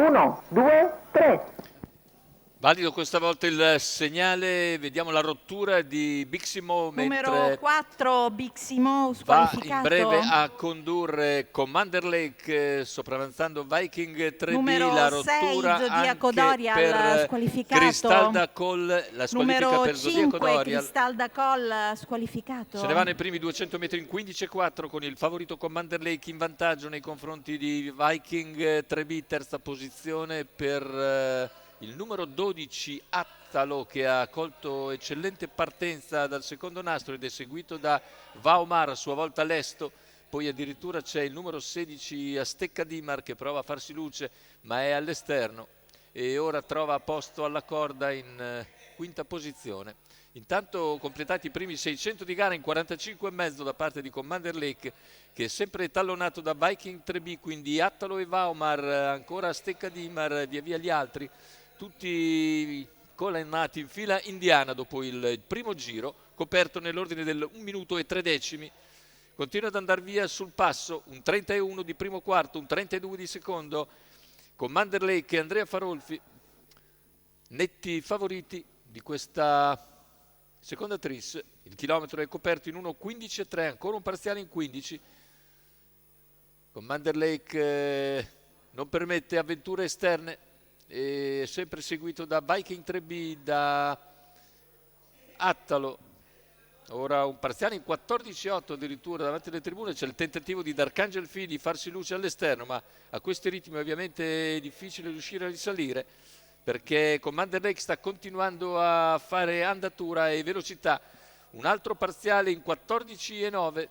1, 2, 3. Valido questa volta il segnale, vediamo la rottura di Biximo Numero mentre 4 Biximo va squalificato. in breve a condurre Commander Lake, sopravanzando Viking 3B. Numero La 6 rottura Zodiaco anche Dorial per squalificato. Cristalda Call, la squalifica Numero per Zodiaco 5 Dorial. Cristalda Call squalificato. Se ne va nei primi 200 metri in 15,4 con il favorito Commander Lake in vantaggio nei confronti di Viking 3B, terza posizione per il numero 12 Attalo, che ha colto eccellente partenza dal secondo nastro ed è seguito da Vaomar, a sua volta lesto. Poi addirittura c'è il numero 16 Astecca Dimar che prova a farsi luce ma è all'esterno e ora trova posto alla corda in quinta posizione. Intanto completati i primi 600 di gara in 45,5 da parte di Commander Lake, che è sempre tallonato da Viking 3B, quindi Attalo e Vaomar, ancora Astecca Dimar, via via gli altri, tutti colonnati in fila indiana dopo il primo giro, coperto nell'ordine del 1 minuto e 3 decimi. Continua ad andare via sul passo, un 31 di primo quarto, un 32 di secondo. Commander Lake e Andrea Farolfi, netti favoriti di questa seconda tris. Il chilometro è coperto in 1:15,3, ancora un parziale in 15. Commander Lake non permette avventure esterne, è sempre seguito da Viking 3B, da Attalo. Ora un parziale in 14,8 addirittura davanti alle tribune. C'è il tentativo di Darkangel Fee di farsi luce all'esterno, ma a questi ritmi ovviamente è difficile riuscire a risalire, perché Commander Lake sta continuando a fare andatura e velocità. Un altro parziale in 14,9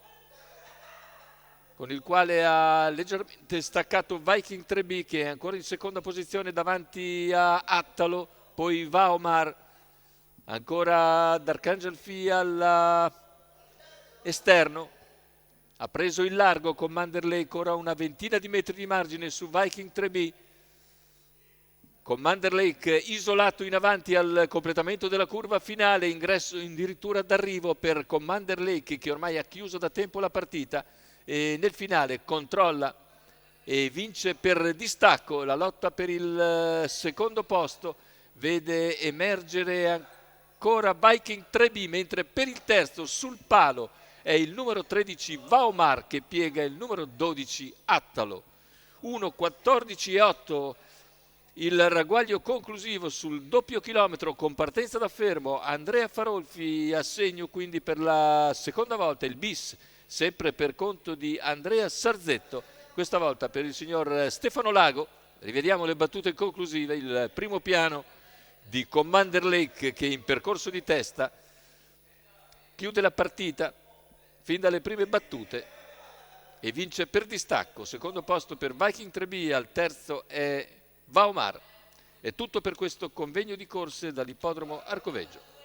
con il quale ha leggermente staccato Viking 3B, che è ancora in seconda posizione davanti a Attalo. Poi Vaomar, ancora Darkangel Fee all'esterno. Ha preso il largo Commander Lake, ora una ventina di metri di margine su Viking 3B. Commander Lake isolato in avanti al completamento della curva finale, ingresso addirittura d'arrivo per Commander Lake, che ormai ha chiuso da tempo la partita e nel finale controlla e vince per distacco. La lotta per il secondo posto vede emergere ancora Viking 3B, mentre per il terzo sul palo è il numero 13 Vaomar che piega il numero 12 Attalo. 1:14,8 il ragguaglio conclusivo sul doppio chilometro con partenza da fermo. Andrea Farolfi a segno quindi per la seconda volta il bis, sempre per conto di Andrea Sarzetto, questa volta per il signor Stefano Lago. Rivediamo le battute conclusive, il primo piano di Commander Lake che in percorso di testa chiude la partita fin dalle prime battute e vince per distacco. Secondo posto per Viking 3B, al terzo è Vaomar. È tutto per questo convegno di corse dall'ippodromo Arcoveggio.